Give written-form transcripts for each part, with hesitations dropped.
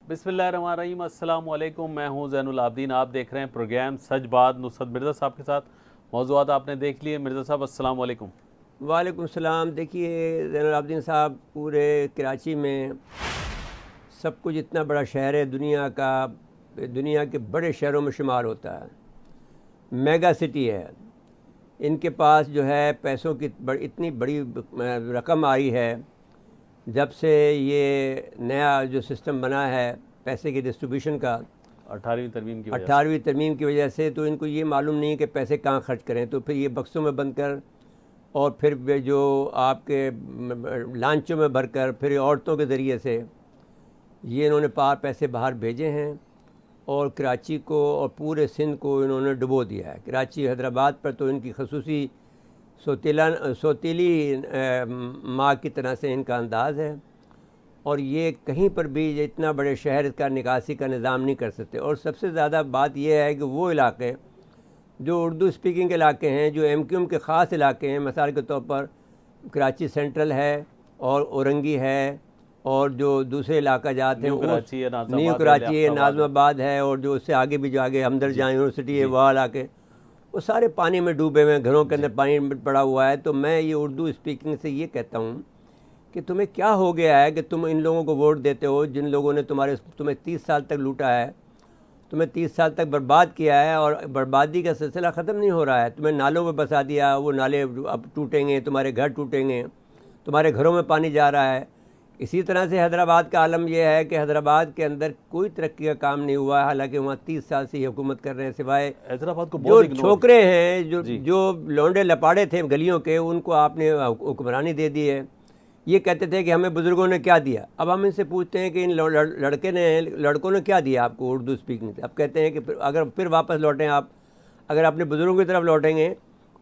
بسم اللہ الرحمن الرحیم۔ السلام علیکم، میں ہوں زین العابدین۔ آپ دیکھ رہے ہیں پروگرام سچ بات نصرت مرزا صاحب کے ساتھ۔ موضوعات آپ نے دیکھ لیے۔ مرزا صاحب السلام علیکم۔ وعلیکم السلام۔ دیکھیے زین العابدین صاحب، پورے کراچی میں سب کچھ اتنا بڑا شہر ہے، دنیا کے بڑے شہروں میں شمار ہوتا ہے، میگا سٹی ہے۔ ان کے پاس جو ہے پیسوں کی اتنی بڑی رقم آئی ہے جب سے یہ نیا جو سسٹم بنا ہے پیسے کی ڈسٹریبیوشن کا 18ویں ترمیم کی وجہ سے، تو ان کو یہ معلوم نہیں کہ پیسے کہاں خرچ کریں، تو پھر یہ بکسوں میں بند کر اور پھر جو آپ کے لانچوں میں بھر کر پھر عورتوں کے ذریعے سے یہ انہوں نے پیسے باہر بھیجے ہیں اور کراچی کو اور پورے سندھ کو انہوں نے ڈبو دیا ہے۔ کراچی حیدرآباد پر تو ان کی خصوصی سوتیلی ماں کی طرح سے ان کا انداز ہے، اور یہ کہیں پر بھی اتنا بڑے شہر کا نکاسی کا نظام نہیں کر سکتے۔ اور سب سے زیادہ بات یہ ہے کہ وہ علاقے جو اردو اسپیکنگ علاقے ہیں، جو ایم کیو ایم کے خاص علاقے ہیں، مثال کے طور پر کراچی سینٹرل ہے اور اورنگی ہے، اور جو دوسرے علاقہ جات ہیں نیو کراچی ہے، ناظم آباد ہے، اور جو اس سے آگے بھی جو آگے ہمدرد جہاں یونیورسٹی ہے وہ علاقے، وہ سارے پانی میں ڈوبے ہوئے ہیں، گھروں کے اندر پانی پڑا ہوا ہے۔ تو میں یہ اردو اسپیکنگ سے یہ کہتا ہوں کہ تمہیں کیا ہو گیا ہے کہ تم ان لوگوں کو ووٹ دیتے ہو جن لوگوں نے تمہیں 30 سال تک لوٹا ہے، تمہیں 30 سال تک برباد کیا ہے، اور بربادی کا سلسلہ ختم نہیں ہو رہا ہے۔ تمہیں نالوں میں بسا دیا، وہ نالے اب ٹوٹیں گے، تمہارے گھر ٹوٹیں گے، تمہارے گھروں میں پانی جا رہا ہے۔ اسی طرح سے حیدرآباد کا عالم یہ ہے کہ حیدرآباد کے اندر کوئی ترقی کا کام نہیں ہوا ہے، حالانکہ وہاں 30 سال سے یہ حکومت کر رہے ہیں، سوائے حیدرآباد کو جو چھوکرے ہیں، جو لونڈے لپاڑے تھے گلیوں کے، ان کو آپ نے حکمرانی دے دی ہے۔ یہ کہتے تھے کہ ہمیں بزرگوں نے کیا دیا۔ اب ہم ان سے پوچھتے ہیں کہ ان لڑکوں نے کیا دیا آپ کو اردو اسپیکنگ سے؟ اب کہتے ہیں کہ اگر پھر واپس لوٹیں، آپ اگر اپنے بزرگوں کی طرف لوٹیں گے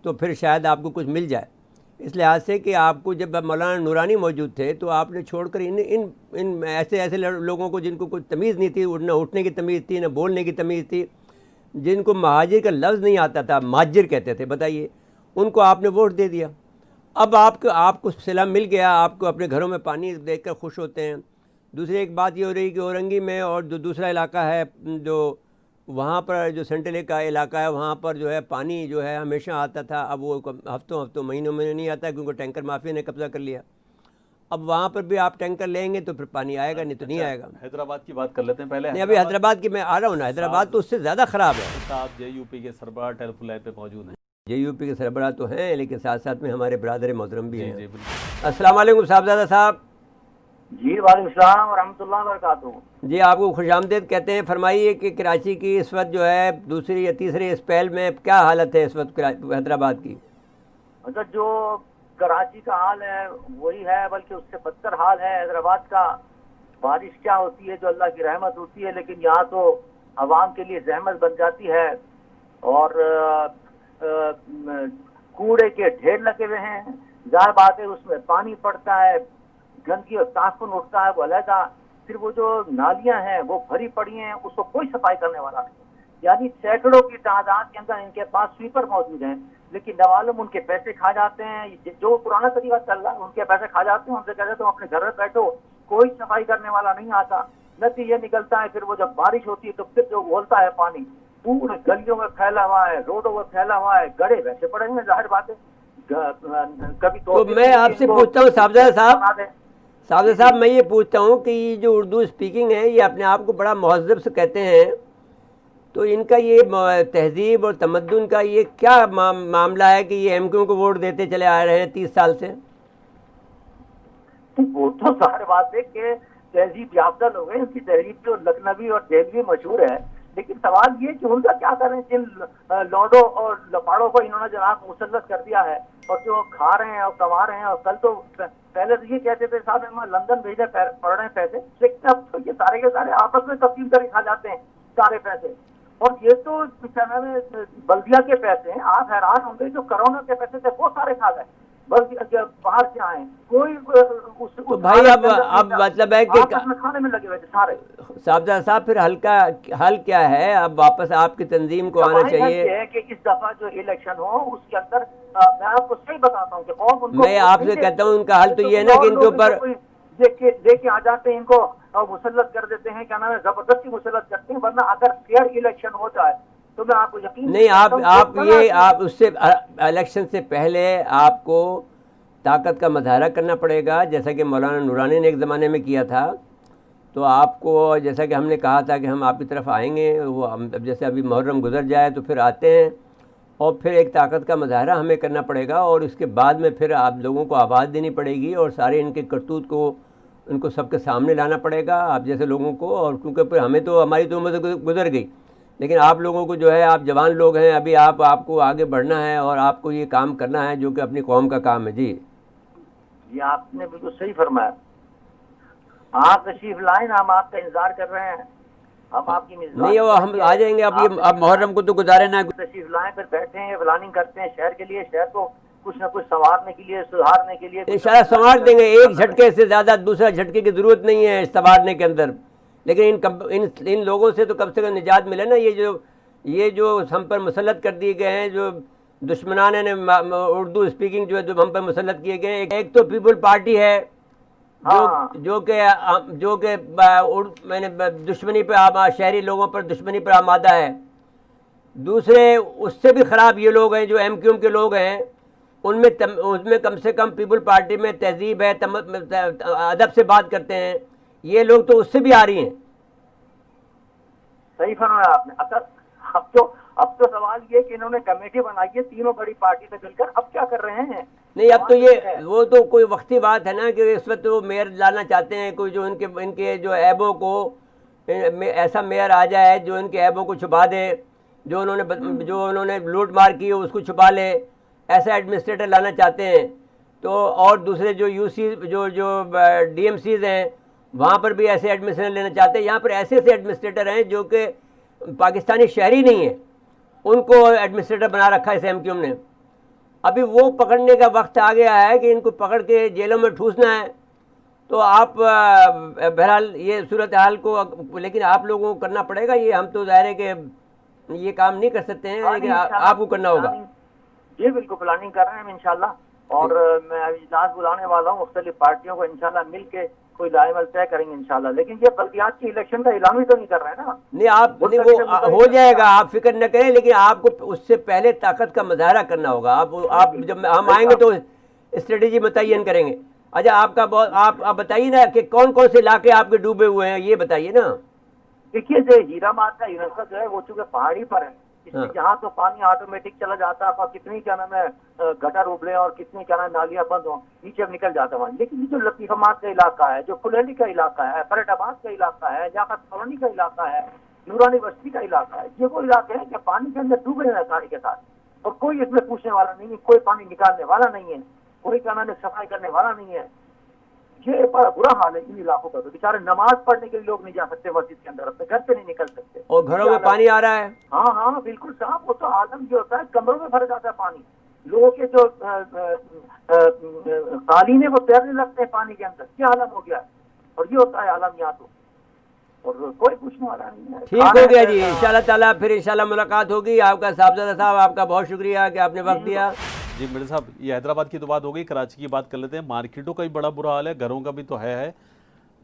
تو پھر شاید آپ کو کچھ مل جائے۔ اس لحاظ سے کہ آپ کو جب مولانا نورانی موجود تھے تو آپ نے چھوڑ کر ان ایسے لوگوں کو جن کو کوئی تمیز نہیں تھی، نہ اٹھنے کی تمیز تھی، نہ بولنے کی تمیز تھی، جن کو مہاجر کا لفظ نہیں آتا تھا، مہاجر کہتے تھے، بتائیے، ان کو آپ نے ووٹ دے دیا۔ اب آپ کو صلہ مل گیا، آپ کو اپنے گھروں میں پانی دیکھ کر خوش ہوتے ہیں۔ دوسری ایک بات یہ ہو رہی کہ اورنگی میں اور جو دوسرا علاقہ ہے، جو وہاں پر جو سینٹرل کا علاقہ ہے، وہاں پر جو ہے پانی جو ہے ہمیشہ آتا تھا، اب وہ ہفتوں مہینوں میں نہیں آتا کیونکہ ٹینکر مافیا نے قبضہ کر لیا۔ اب وہاں پر بھی آپ ٹینکر لیں گے تو پھر پانی آئے گا، نہیں تو نہیں آئے گا۔ حیدرآباد کی بات کر لیتے ہیں پہلے۔ نہیں، ابھی حیدرآباد کی میں آ رہا ہوں نا، حیدرآباد تو اس سے زیادہ خراب ہے۔ صاحب جے یو پی کے سربراہ ٹیلی فون لائن پہ موجود ہیں۔ جے یو پی کے سربراہ تو ہیں، لیکن ساتھ ساتھ میں ہمارے برادر محترم بھی ہیں۔ السلام علیکم صاحبزادہ صاحب۔ جی وعلیکم السلام ورحمۃ اللہ وبرکاتہ۔ جی آپ کو خوش آمدید کہتے ہیں۔ فرمائیے کہ کراچی کی اس وقت جو ہے دوسری یا تیسری اسپیل میں کیا حالت ہے اس وقت حیدرآباد کی؟ مطلب جو کراچی کا حال ہے وہی ہے، بلکہ اس سے بدتر حال ہے حیدرآباد کا۔ بارش کیا ہوتی ہے جو اللہ کی رحمت ہوتی ہے، لیکن یہاں تو عوام کے لیے زحمت بن جاتی ہے، اور کوڑے کے ڈھیر لگے ہوئے ہیں۔ ظاہر بات ہے اس میں پانی پڑتا ہے، گندگی اور تعفن اٹھتا ہے وہ علیحدہ، پھر وہ جو نالیاں ہیں وہ بھری پڑی ہیں، اس کو کوئی صفائی کرنے والا نہیں۔ یعنی سینکڑوں کی تعداد کے اندر ان کے پاس سویپر موجود ہیں، لیکن نوالم ان کے پیسے کھا جاتے ہیں۔ جو پرانا طریقہ چل رہا ہے ان کے پیسے کھا جاتے ہیں، ان سے کہتے ہیں تم اپنے گھر میں بیٹھو، کوئی صفائی کرنے والا نہیں آتا۔ نتیجہ یہ نکلتا ہے پھر وہ جب بارش ہوتی ہے تو پھر جو گھولتا ہے پانی پورے گلیوں میں پھیلا ہوا ہے، روڈوں میں پھیلا ہوا ہے، گڑے ویسے پڑے ہیں، ظاہر بات ہے۔ کبھی تو میں آپ سے پوچھتا ہوں صاحب صاحب میں یہ پوچھتا ہوں کہ یہ جو اردو اسپیکنگ ہے یہ اپنے آپ کو بڑا مہذب سے کہتے ہیں، تو ان کا یہ تہذیب اور تمدن کا یہ کیا معاملہ ہے کہ یہ ایم کیو کو ووٹ دیتے چلے آ رہے ہیں 30 سال سے؟ وہ تو ظاہر بات ہے کہ تہذیب یافتہ لوگ ہیں، ان کی تہذیب جو لکھنوی اور دہلوی مشہور ہے، لیکن سوال یہ کہ ان کا کیا کریں جن لوڈوں اور لپاڑوں کو انہوں نے جناب مسلط کر دیا ہے، اور جو کھا رہے ہیں اور کما رہے ہیں۔ اور کل تو پہلے تو یہ کہتے تھے صاحب ہم لندن بھیجنے پڑ رہے ہیں پیسے، لیکن اب تو یہ سارے کے سارے آپس میں تقسیم کر کے کھا جاتے ہیں سارے پیسے۔ اور یہ تو بلدیہ کے پیسے ہیں، آپ حیران ہوں گے جو کروڑوں کے پیسے تھے وہ سارے کھا گئے، بس باہر سے آئے کوئی تو بھائی اب مطلب ہے کہ کھانے میں لگے ہوئے تھے سارے۔ صاحب پھر حل کیا ہے؟ اب واپس آپ کی تنظیم کو آنا چاہیے ہے کہ اس دفعہ جو الیکشن ہو اس کے اندر میں آپ کو صحیح بتاتا ہوں کہ میں آپ سے کہتا ہوں ان کا حل تو یہ ہے نا کہ ان کے اوپر لے کے آ جاتے ہیں، ان کو اور مسلط کر دیتے ہیں, کیا نام ہے, زبردستی مسلط کرتے ہیں. ورنہ اگر فیئر الیکشن ہوتا ہے تو میں آپ کو یقین نہیں, آپ اس سے الیکشن سے پہلے آپ کو طاقت کا مظاہرہ کرنا پڑے گا, جیسا کہ مولانا نورانی نے ایک زمانے میں کیا تھا. تو آپ کو جیسا کہ ہم نے کہا تھا کہ ہم آپ کی طرف آئیں گے, وہ ہم جیسے ابھی محرم گزر جائے تو پھر آتے ہیں, اور پھر ایک طاقت کا مظاہرہ ہمیں کرنا پڑے گا, اور اس کے بعد میں پھر آپ لوگوں کو آواز دینی پڑے گی, اور سارے ان کے کرتوت کو ان کو سب کے سامنے لانا پڑے گا آپ جیسے لوگوں کو. اور کیونکہ پھر ہمیں تو ہماری تو عمر گزر گئی, لیکن آپ لوگوں کو جو ہے, آپ جوان لوگ ہیں ابھی, آپ کو آگے بڑھنا ہے اور آپ کو یہ کام کرنا ہے جو کہ اپنی قوم کا کام ہے. جی یہ آپ نے بالکل صحیح فرمایا. آپ تشریف لائیں, ہم آپ کا انتظار کر رہے ہیں. ہم آپ کی نہیں, وہ ہم آ جائیں گے. اب محرم کو تو گزارے نہ. تشریف لائیں, پھر بیٹھے ہیں, پلاننگ کرتے ہیں شہر کے لیے, شہر کو کچھ نہ کچھ سنوارنے کے لیے, سدھارنے کے لیے. انشاءاللہ سنوار دیں گے, ایک جھٹکے سے زیادہ دوسرا جھٹکے کی ضرورت نہیں ہے سنوارنے کے اندر. لیکن ان لوگوں سے تو کم سے کم نجات ملے نا. یہ جو ہم پر مسلط کر دیے گئے ہیں, جو دشمنان نے اردو اسپیکنگ جو ہے جو ہم پر مسلط کیے گئے ہیں. ایک تو پیپل پارٹی ہے جو کہ میں نے دشمنی پہ شہری لوگوں پر دشمنی پر آمادہ ہے. دوسرے اس سے بھی خراب یہ لوگ ہیں جو ایم کیو ایم کے لوگ ہیں, ان میں کم سے کم پیپل پارٹی میں تہذیب ہے, ادب سے بات کرتے ہیں. یہ لوگ تو اس سے بھی آ رہی ہیں. صحیح فرمایا آپ نے. اب تو سوال یہ کہ انہوں نے کمیٹی بنائی ہے تینوں بڑی پارٹی سے مل کر, اب کیا کر رہے ہیں؟ نہیں, اب تو یہ وہ تو کوئی وقتی بات ہے نا کہ اس وقت وہ میئر لانا چاہتے ہیں, کوئی جو ان کے جو عیبوں کو, ایسا میئر آ جائے جو ان کے عیبوں کو چھپا دے, جو انہوں نے لوٹ مار کی اس کو چھپا لے, ایسا ایڈمنسٹریٹر لانا چاہتے ہیں. تو اور دوسرے جو جو ڈی ایم سیز ہیں وہاں پر بھی ایسے ایڈمنسٹریٹر لینا چاہتے ہیں. یہاں پر ایسے ایڈمنسٹریٹر ہیں جو کہ پاکستانی شہری نہیں ہیں, ان کو ایڈمنسٹریٹر بنا رکھا ہے اس ایم کیو ایم نے. ابھی وہ پکڑنے کا وقت آ گیا ہے کہ ان کو پکڑ کے جیلوں میں ٹھوسنا ہے. تو آپ بہرحال یہ صورتحال کو, لیکن آپ لوگوں کو کرنا پڑے گا. یہ ہم تو ظاہر ہے کہ یہ کام نہیں کر سکتے ہیں, لیکن آپ کو کرنا ہوگا. جی بالکل, پلاننگ کر رہے ہیں ہم انشاءاللہ, اور میں اجلاس بلانے والا ہوں مختلف پارٹیوں کو, انشاءاللہ مل کے کوئی لائے عمل طے کریں گے انشاءاللہ. لیکن یہ بلدیات کی الیکشن کا اعلان بھی تو نہیں کر رہے ہیں نا. نہیں, وہ ہو جائے گا, آپ فکر نہ کریں, لیکن آپ کو اس سے پہلے طاقت کا مظاہرہ کرنا ہوگا. آپ جب ہم آئیں گے تو اسٹریٹجی متعین کریں گے. اچھا, آپ بتائیے نا کہ کون کون سے علاقے آپ کے ڈوبے ہوئے ہیں, یہ بتائیے نا. دیکھیے جو ہیرا مات کا علاقہ جو ہے وہ چونکہ پہاڑی پر ہے, اس میں جہاں تو پانی آٹومیٹک چلا جاتا ہے, اور کتنی کیا نام ہے گٹر ابلے اور کتنی کیا نام نالیاں بند ہوں, نیچے نکل جاتا ہے. لیکن یہ جو لطیفہ مات کا علاقہ ہے, جو فلیلی کا علاقہ ہے, فرٹ آباد کا علاقہ ہے, جاقت کالونی کا علاقہ ہے, نورانی بستی کا علاقہ ہے, یہ وہ علاقے ہیں کہ پانی کے اندر ڈوبے ہیں سارے کے ساتھ, اور کوئی اس میں پوچھنے والا نہیں ہے, کوئی پانی نکالنے والا نہیں ہے, کوئی کیا نام ہے صفائی کرنے والا نہیں ہے. یہ بڑا برا حال ہے ان علاقوں کا. تو بیچارے نماز پڑھنے کے لیے لوگ نہیں جا سکتے مسجد کے اندر, اپنے گھر سے نہیں نکل سکتے, اور گھروں میں پانی آ رہا ہے. ہاں بالکل صاحب, وہ تو عالم جو ہوتا ہے کمروں میں بھر جاتا ہے پانی. لوگوں کے جو قالین ہے وہ تیرنے لگتے ہیں پانی کے اندر. کیا عالم ہو گیا ہے, اور یہ ہوتا ہے عالم یہاں تو, اور کوئی پوچھنے والا نہیں ہے. ٹھیک ہو گیا جی, انشاءاللہ تعالیٰ پھر انشاءاللہ ملاقات ہوگی. آپ کا صاحبزادہ صاحب, آپ کا بہت شکریہ کہ آپ نے وقت دیا. جی مرزا صاحب, یہ حیدرآباد کی تو بات ہو گئی, کراچی کی بات کر لیتے ہیں. مارکیٹوں کا بھی بڑا برا حال ہے, گھروں کا بھی تو ہے.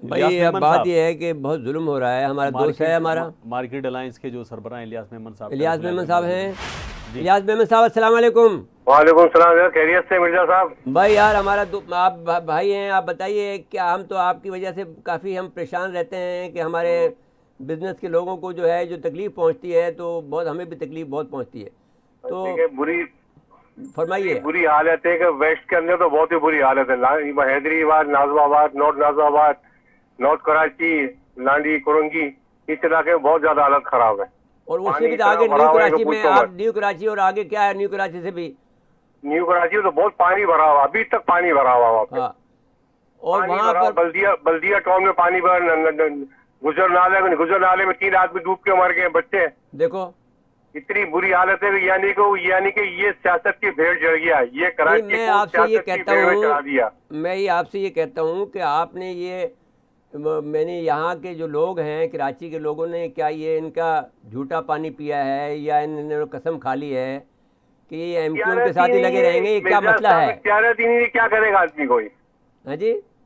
بھائی اب بات یہ ہے کہ بہت ظلم ہو رہا ہے. ہمارا دوست ہے ہمارا مارکیٹ الائنس کے جو سربراہ الیاس میمن صاحب ہیں. الیاس میمن صاحب, السلام علیکم. وعلیکم السلام. خیریت سے مرزا صاحب؟ بھائی یار, ہمارا آپ بھائی ہیں, آپ بتائیے کیا ہم تو آپ کی وجہ سے کافی ہم پریشان رہتے ہیں کہ ہمارے بزنس کے لوگوں کو جو ہے جو تکلیف پہنچتی ہے, تو بہت ہمیں بھی تکلیف بہت پہنچتی ہے. تو بری فرمائیے. بری حالت ہے کہ ویسٹ کے اندر تو بہت ہی بری حالت ہے. حیدرآباد, نازم آباد, نارتھ نازم آباد, نارتھ کراچی, لانڈی, کرنگی, اس علاقے میں بہت زیادہ حالت خراب ہے. اور اس سے بھی آگے نیو کراچی میں, آپ نیو کراچی اور آگے کیا ہے نیو کراچی سے بھی, نیو کراچی میں تو بہت پانی بھرا ہوا, ابھی تک پانی بھرا ہوا وہاں پہ. اور وہاں پر بلدیہ ٹاؤن میں پانی بھر, گجر نالے میں 3 آدمی ڈوب کے مر گئے بچے. دیکھو اتنی بری حالت ہے, یعنی کہ یہ سیاست کی بھیڑ چڑھ گیا. یہ کراچی میں آپ سے یہ کہتا ہوں, میں آپ سے یہ کہتا ہوں کہ آپ نے یہ, میں نے یہاں کے جو لوگ ہیں کراچی کے لوگوں نے, کیا یہ ان کا جھوٹا پانی پیا ہے یا انہوں نے قسم کھا لی ہے کہ یہ ایم کیو ایم کے ساتھ ہی لگے رہیں گے؟ یہ کیا مسئلہ ہے؟ کیا کرے گا آدمی کوئی؟ ہاں جی,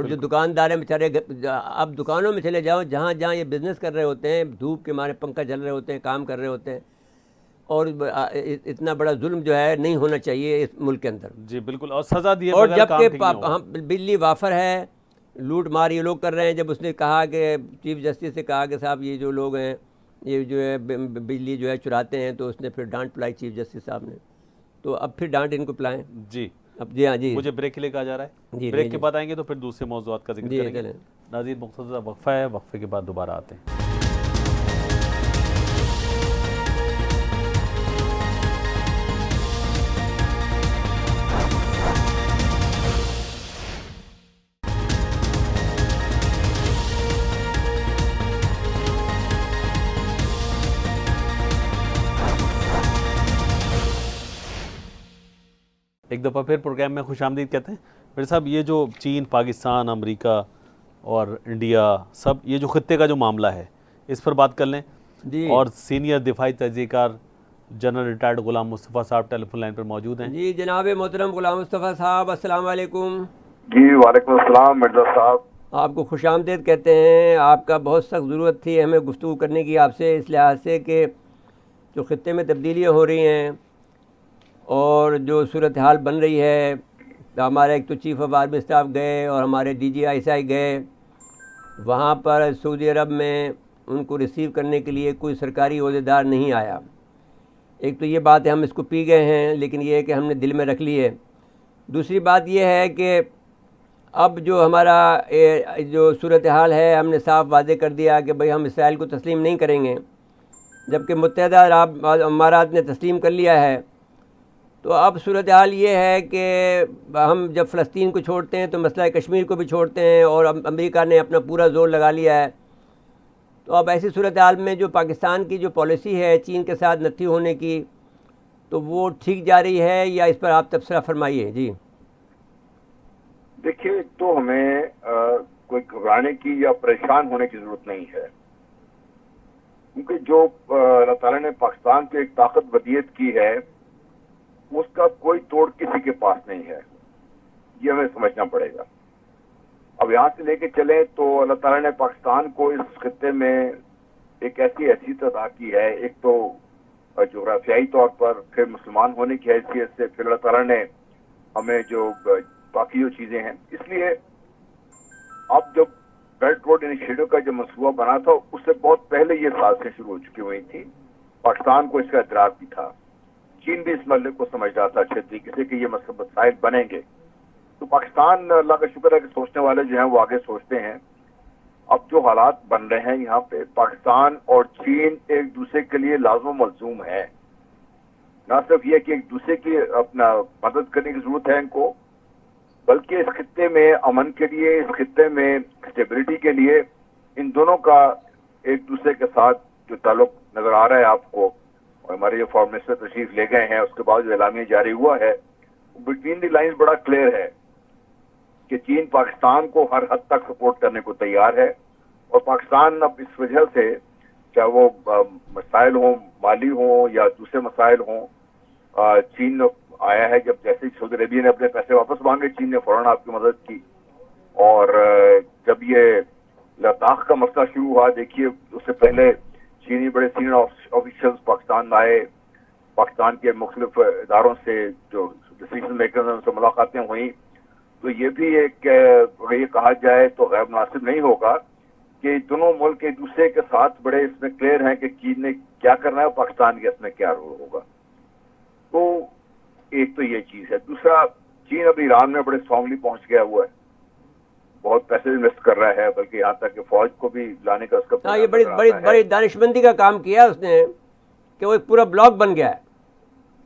اور جو دکاندار ہیں بیچارے اب دکانوں میں چلے جاؤ، جہاں جہاں یہ بزنس کر رہے ہوتے ہیں، دھوپ کے مارے پنکھا چل رہے ہوتے ہیں، کام کر رہے ہوتے ہیں، اور اتنا بڑا ظلم جو ہے نہیں ہونا چاہیے اس ملک کے اندر. جی بالکل، اور سزا دیے اور بغیر جب کام کہ ٹھیک نہیں ہوگا. بجلی وافر ہے، لوٹ مار یہ لوگ کر رہے ہیں. جب اس نے کہا کہ چیف جسٹس سے کہا کہ صاحب یہ جو لوگ ہیں یہ جو ہے بجلی جو ہے چراتے ہیں، تو اس نے پھر ڈانٹ پلائی چیف جسٹس صاحب نے. تو اب پھر ڈانٹ ان کو پلائیں. جی اب جی ہاں جی مجھے بریک کے لیے کہا جا رہا ہے، جی بریک کے بعد آئیں گے تو پھر دوسرے موضوعات کا ذکر جی کریں گے. چلیں. ناظرین مختصر وقفہ ہے، وقفے کے بعد دوبارہ آتے ہیں. ایک دفعہ پھر پروگرام میں خوش آمدید کہتے ہیں. میرے صاحب یہ جو چین، پاکستان، امریکہ اور انڈیا، سب یہ جو خطے کا جو معاملہ ہے اس پر بات کر لیں. جی اور سینئر دفاعی تجزیہ کار جنرل ریٹائرڈ غلام مصطفیٰ صاحب ٹیلی فون لائن پر موجود ہیں. جی جناب محترم غلام مصطفیٰ صاحب، السلام علیکم. جی وعلیکم السلام مرزا صاحب. آپ کو خوش آمدید کہتے ہیں. آپ کا بہت سخت ضرورت تھی ہمیں گفتگو کرنے کی آپ سے، اس لحاظ سے کہ جو خطے میں تبدیلیاں ہو رہی ہیں اور جو صورتحال بن رہی ہے. ہمارے ایک تو چیف آف آرمی اسٹاف گئے اور ہمارے ڈی جی آئی ایس گئے وہاں پر سعودی عرب میں، ان کو ریسیو کرنے کے لیے کوئی سرکاری عہدیدار نہیں آیا. ایک تو یہ بات ہے ہم اس کو پی گئے ہیں، لیکن یہ ہے کہ ہم نے دل میں رکھ لی ہے. دوسری بات یہ ہے کہ اب جو ہمارا جو صورتحال ہے ہم نے صاف واضح کر دیا کہ بھئی ہم اسرائیل کو تسلیم نہیں کریں گے. جبکہ متحدہ عرب امارات نے تسلیم کر لیا ہے. تو اب صورتحال یہ ہے کہ ہم جب فلسطین کو چھوڑتے ہیں تو مسئلہ کشمیر کو بھی چھوڑتے ہیں، اور امریکہ نے اپنا پورا زور لگا لیا ہے. تو اب ایسی صورتحال میں جو پاکستان کی جو پالیسی ہے چین کے ساتھ نتھی ہونے کی، تو وہ ٹھیک جا رہی ہے یا اس پر آپ تبصرہ فرمائیے. جی دیکھیے، تو ہمیں کوئی گھبرانے کی یا پریشان ہونے کی ضرورت نہیں ہے، کیونکہ جو اللہ تعالیٰ نے پاکستان کو ایک طاقت ودیت کی ہے اس کا کوئی توڑ کسی کے پاس نہیں ہے. یہ ہمیں سمجھنا پڑے گا. اب یہاں سے لے کے چلیں تو اللہ تعالیٰ نے پاکستان کو اس خطے میں ایک ایسی حیثیت عطا کی ہے، ایک تو جغرافیائی طور پر، پھر مسلمان ہونے کی حیثیت سے، پھر اللہ تعالیٰ نے ہمیں جو باقی جو چیزیں ہیں. اس لیے اب جب بیلٹ روڈ انیشیٹو کا جو منصوبہ بنا تھا اس سے بہت پہلے یہ سازشیں شروع ہو چکی ہوئی تھی. پاکستان کو اس کا ادراک بھی تھا، چین بھی اس مسئلے کو سمجھ رہا تھا اچھے طریقے سے کہ یہ مسائل بنیں گے. تو پاکستان، اللہ کا شکر ہے کہ سوچنے والے جو ہیں وہ آگے سوچتے ہیں. اب جو حالات بن رہے ہیں یہاں پہ، پاکستان اور چین ایک دوسرے کے لیے لازم و ملزوم ہے. نہ صرف یہ کہ ایک دوسرے کی اپنا مدد کرنے کی ضرورت ہے ان کو، بلکہ اس خطے میں امن کے لیے، اس خطے میں اسٹیبلٹی کے لیے ان دونوں کا ایک دوسرے کے ساتھ جو تعلق نظر آ رہا ہے آپ کو، اور ہمارے جو فارم منسٹر تشریف لے گئے ہیں اس کے بعد جو اعلامیہ جاری ہوا ہے، بٹوین دی لائنز بڑا کلیئر ہے کہ چین پاکستان کو ہر حد تک سپورٹ کرنے کو تیار ہے. اور پاکستان اب اس وجہ سے، چاہے وہ مسائل ہوں مالی ہوں یا دوسرے مسائل ہوں، چین آیا ہے. جب جیسے سعودی عربیہ نے اپنے پیسے واپس مانگے، چین نے فوراً آپ کی مدد کی. اور جب یہ لداخ کا مسئلہ شروع ہوا، دیکھیے اس سے پہلے چینی بڑے سینئر آفیشلز پاکستان آئے، پاکستان کے مختلف اداروں سے جو ڈیسیژن میکرز ہیں ان سے ملاقاتیں ہوئیں. تو یہ بھی ایک، اگر یہ کہا جائے تو غیر مناسب نہیں ہوگا کہ دونوں ملک ایک دوسرے کے ساتھ بڑے اس میں کلیئر ہیں کہ چین نے کیا کرنا ہے اور پاکستان کے اس میں کیا رول ہوگا. تو ایک تو یہ چیز ہے. دوسرا، چین اب ایران میں بڑے اسٹرانگلی پہنچ گیا ہوا ہے، بہت پیسے انویسٹ کر رہا ہے، بلکہ یہاں تک کہ فوج کو بھی لانے کا اس کا یہ بڑی دانشمندی کا کام کیا اس نے کہ وہ ایک پورا بلاک بن گیا ہے.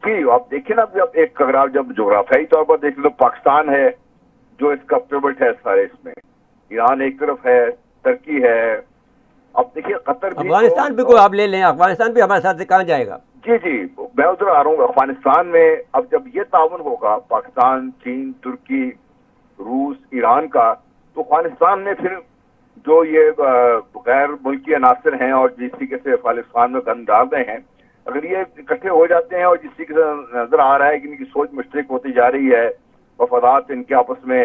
جی آپ دیکھیں نا، جب ایک اگر آپ جب جغرافیائی طور پر دیکھ لو، پاکستان ہے جو اس کا پیوٹ ہے سارے، اس میں ایران ایک طرف ہے، ترکی ہے، اب دیکھیے قطر بھی، افغانستان بھی کوئی آپ لے لیں، افغانستان بھی ہمارے ساتھ سے کہاں جائے گا. جی میں ادھر آ رہا ہوں. افغانستان میں اب جب یہ تعاون ہوگا پاکستان، چین، ترکی، روس، ایران کا، تو افغانستان میں پھر جو یہ غیر ملکی عناصر ہیں اور جس طریقے سے افغانستان میں گن ڈال رہے ہیں، اگر یہ اکٹھے ہو جاتے ہیں اور جس طریقے سے نظر آ رہا ہے کہ ان کی سوچ مشترک ہوتی جا رہی ہے، مفادات ان کے آپس میں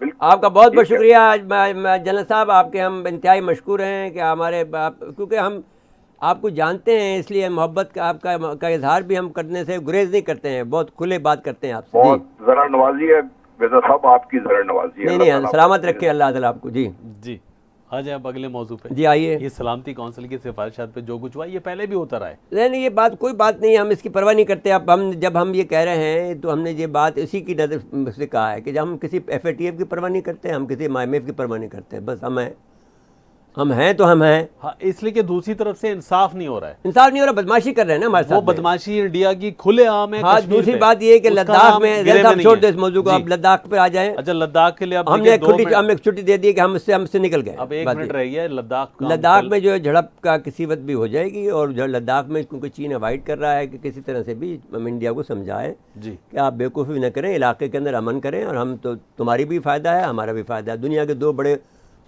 آپ کا بہت بہت شکریہ جنرل صاحب، آپ کے ہم انتہائی مشکور ہیں کہ ہمارے کیونکہ ہم آپ کو جانتے ہیں، اس لیے محبت کا آپ کا اظہار بھی ہم کرنے سے گریز نہیں کرتے ہیں، بہت کھلے بات کرتے ہیں آپ سے. بہت ذرا نوازی ہے مرزا صاحب، آپ کی ذرا نوازی ہے. نہیں سلامت رکھے اللہ تعالیٰ آپ کو. جی جی آ جائیں اب اگلے موضوع پہ. جی آئیے. یہ سلامتی کونسل کی سفارشات پہ جو کچھ ہوا یہ پہلے بھی ہوتا رہا ہے. نہیں یہ بات کوئی بات نہیں، ہم اس کی پرواہ نہیں کرتے. اب جب ہم یہ کہہ رہے ہیں تو ہم نے یہ بات اسی کی نظر سے کہا ہے کہ جب ہم کسی FATF کی پرواہ نہیں کرتے، ہم کسی IMF کی پرواہ نہیں کرتے. بس ہم ہیں تو ہم ہیں. ہاں اس لیے کہ دوسری طرف سے انصاف نہیں ہو رہا ہے. انصاف نہیں ہو رہا، بدماشی کر رہے ہیں نا ہمارے ساتھ. وہ بدماشی انڈیا کی کھلے عام ہے. ہاں دوسری بات یہ ہے کہ لداخ میں چھوڑ دیں اس موضوع کو، آپ لداخ پہ آ جائیں. اچھا لداخ کے لیے ہم نے ایک چھٹی دے دی کہ ہم سے نکل گئے. اب 1 منٹ رہ گیا ہے. لداخ میں جو ہے جھڑپ کا کسی وقت بھی ہو جائے گی، اور لداخ میں کیونکہ چین اوائڈ کر رہا ہے کہ کسی طرح سے بھی ہم انڈیا کو سمجھائے کہ آپ بیوقوفی نہ کریں، علاقے کے اندر امن کریں، اور ہم تو تمہاری بھی فائدہ ہے ہمارا بھی فائدہ ہے. دنیا کے 2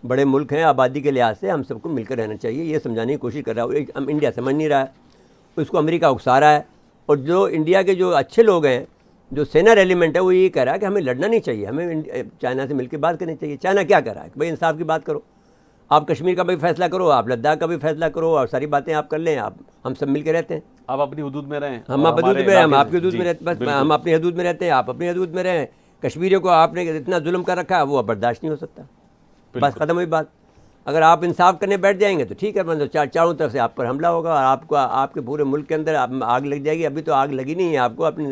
بڑے ملک ہیں آبادی کے لحاظ سے، ہم سب کو مل کر رہنا چاہیے. یہ سمجھانے کی کوشش کر رہا ہوں. ہم انڈیا سمجھ نہیں رہا ہے، اس کو امریکہ اکسا رہا ہے. اور جو انڈیا کے جو اچھے لوگ ہیں، جو سینر ایلیمنٹ ہے، وہ یہ کہہ رہا ہے کہ ہمیں لڑنا نہیں چاہیے، ہمیں چائنا سے مل کے بات کرنی چاہیے. چائنا کیا کر رہا ہے کہ بھائی انصاف کی بات کرو، آپ کشمیر کا بھی فیصلہ کرو، آپ لداخ کا بھی فیصلہ کرو، اور ساری باتیں آپ کر لیں. ہم سب مل کے رہتے ہیں. آپ اپنی حدود میں رہیں، ہم حدود میں رہیں، ہم آپ کی حدود میں رہتے ہیں. بس ہم اپنی حدود میں رہتے ہیں، آپ اپنی حدود میں رہیں. کشمیریوں کو آپ نے اتنا ظلم کر رکھا ہے، وہ برداشت نہیں ہو سکتا. بس ختم ہوئی بات. اگر آپ انصاف کرنے بیٹھ جائیں گے تو ٹھیک ہے، مطلب چاروں طرف سے آپ پر حملہ ہوگا، اور آپ کے پورے ملک کے اندر آگ لگ جائے گی. ابھی تو آگ لگی نہیں ہے، آپ کو اپنی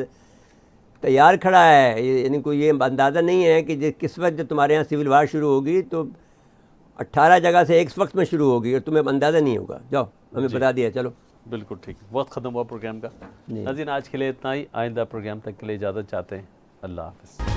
تیار کھڑا ہے. یعنی کوئی یہ اندازہ نہیں ہے کہ کس وقت جب تمہارے یہاں سول وار شروع ہوگی تو 18 جگہ سے ایک وقت میں شروع ہوگی، اور تمہیں اندازہ نہیں ہوگا. جاؤ ہمیں بتا دیا. چلو بالکل ٹھیک. وقت ختم ہوا پروگرام کا. ناظرین آج کے لیے اتنا ہی. آئندہ پروگرام تک کے لیے اجازت چاہتے ہیں. اللہ حافظ.